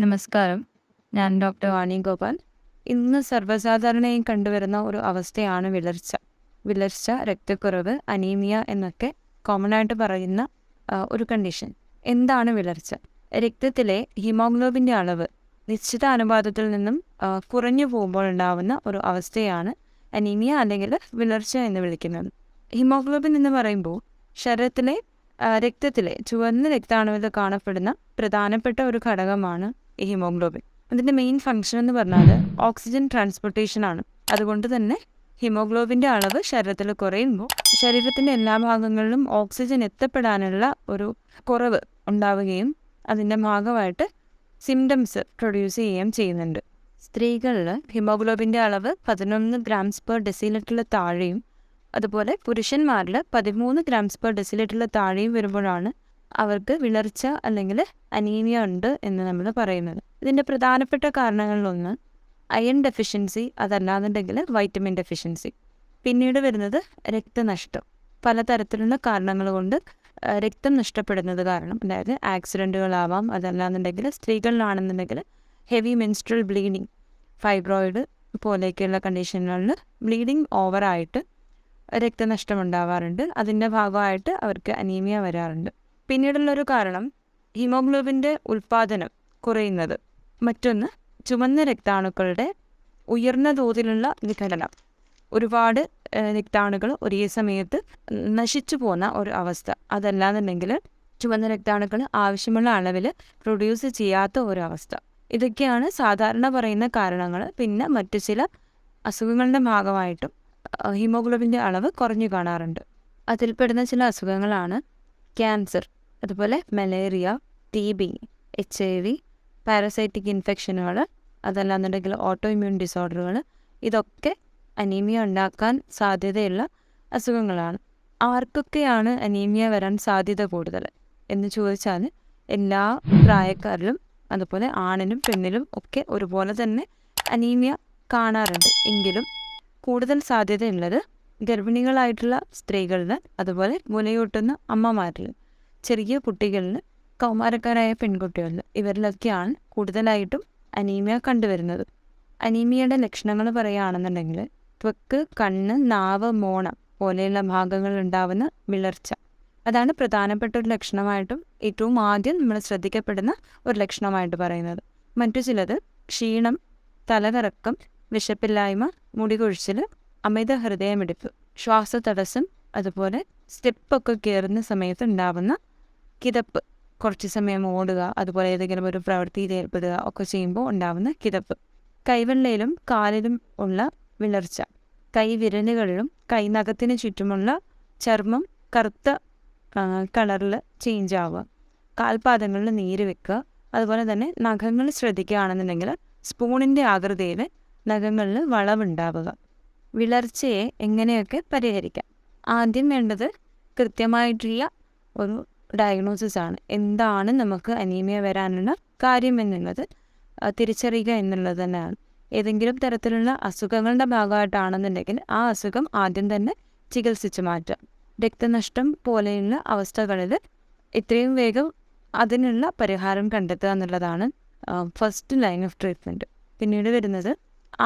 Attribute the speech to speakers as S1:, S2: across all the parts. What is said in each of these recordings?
S1: നമസ്കാരം. ഞാൻ ഡോക്ടർ വാണി ഗോപാൽ. ഇന്ന് സർവ്വസാധാരണയായി കണ്ടുവരുന്ന ഒരു അവസ്ഥയാണ് വിളർച്ച. വിളർച്ച, രക്തക്കുറവ്, അനീമിയ എന്നൊക്കെ കോമൺ ആയിട്ട് പറയുന്ന ഒരു കണ്ടീഷൻ. എന്താണ് വിളർച്ച? രക്തത്തിലെ ഹീമോഗ്ലോബിൻ്റെ അളവ് നിശ്ചിത അനുപാതത്തിൽ നിന്നും കുറഞ്ഞു പോകുമ്പോൾ ഉണ്ടാവുന്ന ഒരു അവസ്ഥയാണ് അനീമിയ അല്ലെങ്കിൽ വിളർച്ച എന്ന് വിളിക്കുന്നത്. ഹീമോഗ്ലോബിൻ എന്ന് പറയുമ്പോൾ ശരീരത്തിലെ രക്തത്തിലെ ചുവന്ന രക്താണുവിൽ കാണപ്പെടുന്ന പ്രധാനപ്പെട്ട ഒരു ഘടകമാണ് ഈ ഹീമോഗ്ലോബിൻ. അതിൻ്റെ മെയിൻ ഫങ്ഷൻ എന്ന് പറഞ്ഞാൽ ഓക്സിജൻ ട്രാൻസ്പോർട്ടേഷൻ ആണ്. അതുകൊണ്ട് തന്നെ ഹീമോഗ്ലോബിൻ്റെ അളവ് ശരീരത്തിൽ കുറയുമ്പോൾ ശരീരത്തിൻ്റെ എല്ലാ ഭാഗങ്ങളിലും ഓക്സിജൻ എത്തപ്പെടാനുള്ള ഒരു കുറവ് ഉണ്ടാവുകയും അതിൻ്റെ ഭാഗമായിട്ട് സിംറ്റംസ് പ്രൊഡ്യൂസ് ചെയ്യുകയും ചെയ്യുന്നുണ്ട്. സ്ത്രീകളിൽ ഹീമോഗ്ലോബിൻ്റെ അളവ് 11 grams per deciliter താഴെയും അതുപോലെ പുരുഷന്മാരിൽ 13 grams per deciliter താഴെയും വരുമ്പോഴാണ് അവർക്ക് വിളർച്ച അല്ലെങ്കിൽ അനീമിയ ഉണ്ട് എന്ന് നമ്മൾ പറയുന്നത്. ഇതിൻ്റെ പ്രധാനപ്പെട്ട കാരണങ്ങളിലൊന്ന് അയൺ ഡെഫിഷ്യൻസി, അതല്ലാന്നുണ്ടെങ്കിൽ വൈറ്റമിൻ ഡെഫിഷ്യൻസി. പിന്നീട് വരുന്നത് രക്തനഷ്ടം. പലതരത്തിലുള്ള കാരണങ്ങൾ കൊണ്ട് രക്തം നഷ്ടപ്പെടുന്നത് കാരണം, അതായത് ആക്സിഡൻറ്റുകളാവാം, അതല്ലാന്നുണ്ടെങ്കിൽ സ്ത്രീകളിലാണെന്നുണ്ടെങ്കിൽ ഹെവി മെൻസ്ട്രൽ ബ്ലീഡിങ്, ഫൈബ്രോയിഡ് പോലെയൊക്കെയുള്ള കണ്ടീഷനുകളിൽ ബ്ലീഡിങ് ഓവറായിട്ട് രക്തനഷ്ടം ഉണ്ടാവാറുണ്ട്. അതിൻ്റെ ഭാഗമായിട്ട് അവർക്ക് അനീമിയ വരാറുണ്ട്. പിന്നീടുള്ളൊരു കാരണം ഹീമോഗ്ലോബിൻ്റെ ഉൽപ്പാദനം കുറയുന്നത്. മറ്റൊന്ന് ചുവന്ന രക്താണുക്കളുടെ ഉയർന്ന തോതിലുള്ള വിഘടനം. ഒരുപാട് രക്താണുക്കൾ ഒരേ സമയത്ത് നശിച്ചു പോകുന്ന ഒരു അവസ്ഥ. അതല്ലാന്നുണ്ടെങ്കിൽ ചുവന്ന രക്താണുക്കൾ ആവശ്യമുള്ള അളവിൽ പ്രൊഡ്യൂസ് ചെയ്യാത്ത ഒരു അവസ്ഥ. ഇതൊക്കെയാണ് സാധാരണ പറയുന്ന കാരണങ്ങൾ. പിന്നെ മറ്റു ചില അസുഖങ്ങളുടെ ഭാഗമായിട്ടും ഹീമോഗ്ലോബിൻ്റെ അളവ് കുറഞ്ഞു കാണാറുണ്ട്. അതിൽപ്പെടുന്ന ചില അസുഖങ്ങളാണ് ക്യാൻസർ, അതുപോലെ മലേറിയ, TB, HIV, പാരസൈറ്റിക് ഇൻഫെക്ഷനുകൾ, അതല്ലാന്നുണ്ടെങ്കിൽ ഓട്ടോ ഇമ്മ്യൂൺ ഡിസോർഡറുകൾ. ഇതൊക്കെ അനീമിയ ഉണ്ടാക്കാൻ സാധ്യതയുള്ള അസുഖങ്ങളാണ്. ആർക്കൊക്കെയാണ് അനീമിയ വരാൻ സാധ്യത കൂടുതൽ എന്ന് ചോദിച്ചാൽ എല്ലാ പ്രായക്കാരിലും അതുപോലെ ആണിനും പെണ്ണിലും ഒക്കെ ഒരുപോലെ തന്നെ അനീമിയ കാണാറുണ്ട്. എങ്കിലും കൂടുതൽ സാധ്യതയുള്ളത് ഗർഭിണികളായിട്ടുള്ള സ്ത്രീകളിൽ, അതുപോലെ മുലയൂട്ടുന്ന അമ്മമാരിൽ, ചെറിയ കുട്ടികളിൽ, കൗമാരക്കാരായ പെൺകുട്ടികളിൽ, ഇവരിലൊക്കെയാണ് കൂടുതലായിട്ടും അനീമിയ കണ്ടുവരുന്നത്. അനീമിയയുടെ ലക്ഷണങ്ങൾ പറയുകയാണെന്നുണ്ടെങ്കിൽ ത്വക്ക്, കണ്ണ്, നാവ്, മോണ പോലെയുള്ള ഭാഗങ്ങളിൽ ഉണ്ടാവുന്ന വിളർച്ച, അതാണ് പ്രധാനപ്പെട്ട ഒരു ലക്ഷണമായിട്ടും ഏറ്റവും ആദ്യം നമ്മൾ ശ്രദ്ധിക്കപ്പെടുന്ന ഒരു ലക്ഷണമായിട്ട് പറയുന്നത്. മറ്റു ചിലത് ക്ഷീണം, തലകറക്കം, വിശപ്പില്ലായ്മ, മുടികൊഴിച്ചിൽ, അമിത ഹൃദയമിടിപ്പ്, ശ്വാസതടസ്സം, അതുപോലെ സ്റ്റെപ്പൊക്കെ കയറുന്ന സമയത്ത് ഉണ്ടാവുന്ന കിതപ്പ്, കുറച്ച് സമയം ഓടുക, അതുപോലെ ഏതെങ്കിലും ഒരു പ്രവൃത്തിയിൽ ഏർപ്പെടുക ഒക്കെ ചെയ്യുമ്പോൾ ഉണ്ടാവുന്ന കിതപ്പ്. കൈവെള്ളയിലും കാലിലും ഉള്ള വിളർച്ച, കൈവിരലുകളിലും കൈനഖത്തിന് ചുറ്റുമുള്ള ചർമ്മം കറുത്ത കളറിൽ ചേഞ്ച് ആവുക, കാൽപാദങ്ങളിൽ നീര് വെക്കുക, അതുപോലെ തന്നെ നഖങ്ങൾ ശ്രദ്ധിക്കുകയാണെന്നുണ്ടെങ്കിൽ സ്പൂണിൻ്റെ ആകൃതിയിൽ നഖങ്ങളിൽ വളവുണ്ടാവുക. വിളർച്ചയെ എങ്ങനെയൊക്കെ പരിഹരിക്കാം? ആദ്യം വേണ്ടത് കൃത്യമായിട്ടുള്ള ഒരു ഡയഗ്നോസിസ് ആണ്. എന്താണ് നമുക്ക് അനീമിയ വരാനുള്ള കാര്യം എന്നുള്ളത് തിരിച്ചറിയുക എന്നുള്ളത് തന്നെയാണ്. ഏതെങ്കിലും തരത്തിലുള്ള അസുഖങ്ങളുടെ ഭാഗമായിട്ടാണെന്നുണ്ടെങ്കിൽ ആ അസുഖം ആദ്യം തന്നെ ചികിത്സിച്ച് മാറ്റാം. രക്തനഷ്ടം പോലെയുള്ള അവസ്ഥകളിൽ എത്രയും വേഗം അതിനുള്ള പരിഹാരം കണ്ടെത്തുക എന്നുള്ളതാണ് ഫസ്റ്റ് ലൈൻ ഓഫ് ട്രീറ്റ്മെൻറ്റ്. പിന്നീട് വരുന്നത്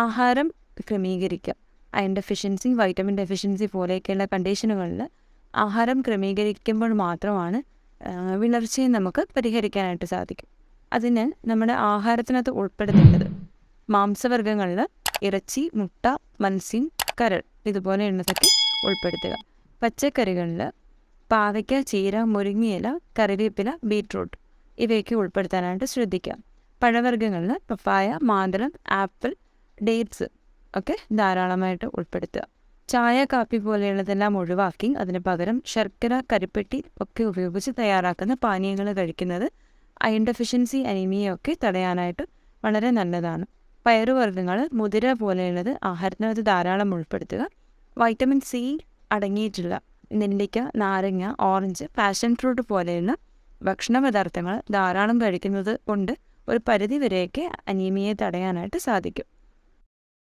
S1: ആഹാരം ക്രമീകരിക്കുക. അയൺ ഡെഫിഷ്യൻസി, വൈറ്റമിൻ ഡെഫിഷ്യൻസി പോലെയൊക്കെയുള്ള കണ്ടീഷനുകളിൽ ആഹാരം ക്രമീകരിക്കുമ്പോൾ മാത്രമാണ് വിളർച്ചയെ നമുക്ക് പരിഹരിക്കാനായിട്ട് സാധിക്കും. അതിന് നമ്മുടെ ആഹാരത്തിനകത്ത് ഉൾപ്പെടുത്തേണ്ടത് മാംസവർഗ്ഗങ്ങളിൽ ഇറച്ചി, മുട്ട, മത്സ്യം, കരൾ ഇതുപോലെയുള്ളതൊക്കെ ഉൾപ്പെടുത്തുക. പച്ചക്കറികളിൽ പാവയ്ക്ക, ചീര, മുരിങ്ങയില, കറിവേപ്പില, ബീറ്റ്റൂട്ട് ഇവയൊക്കെ ഉൾപ്പെടുത്താനായിട്ട് ശ്രദ്ധിക്കുക. പഴവർഗ്ഗങ്ങളിൽ പപ്പായ, മാതളം, ആപ്പിൾ, ഡേറ്റ്സ് ഒക്കെ ധാരാളമായിട്ട് ഉൾപ്പെടുത്തുക. ചായ, കാപ്പി പോലെയുള്ളതെല്ലാം ഒഴിവാക്കി അതിന് പകരം ശർക്കര, കരിപ്പെട്ടി ഒക്കെ ഉപയോഗിച്ച് തയ്യാറാക്കുന്ന പാനീയങ്ങൾ കഴിക്കുന്നത് അയൺ ഡെഫിഷ്യൻസി, അനീമിയയൊക്കെ തടയാനായിട്ട് വളരെ നല്ലതാണ്. പയറുവർഗ്ഗങ്ങൾ, മുതിര പോലെയുള്ളത് ആഹാരത്തിനകത്ത് ധാരാളം ഉൾപ്പെടുത്തുക. വൈറ്റമിൻ C അടങ്ങിയിട്ടുള്ള നെല്ലിക്ക, നാരങ്ങ, ഓറഞ്ച്, പാഷൻ ഫ്രൂട്ട് പോലെയുള്ള ഭക്ഷണ പദാർത്ഥങ്ങൾ ധാരാളം കഴിക്കുന്നത് കൊണ്ട് ഒരു പരിധി വരെയൊക്കെ അനീമിയയെ തടയാനായിട്ട് സാധിക്കും.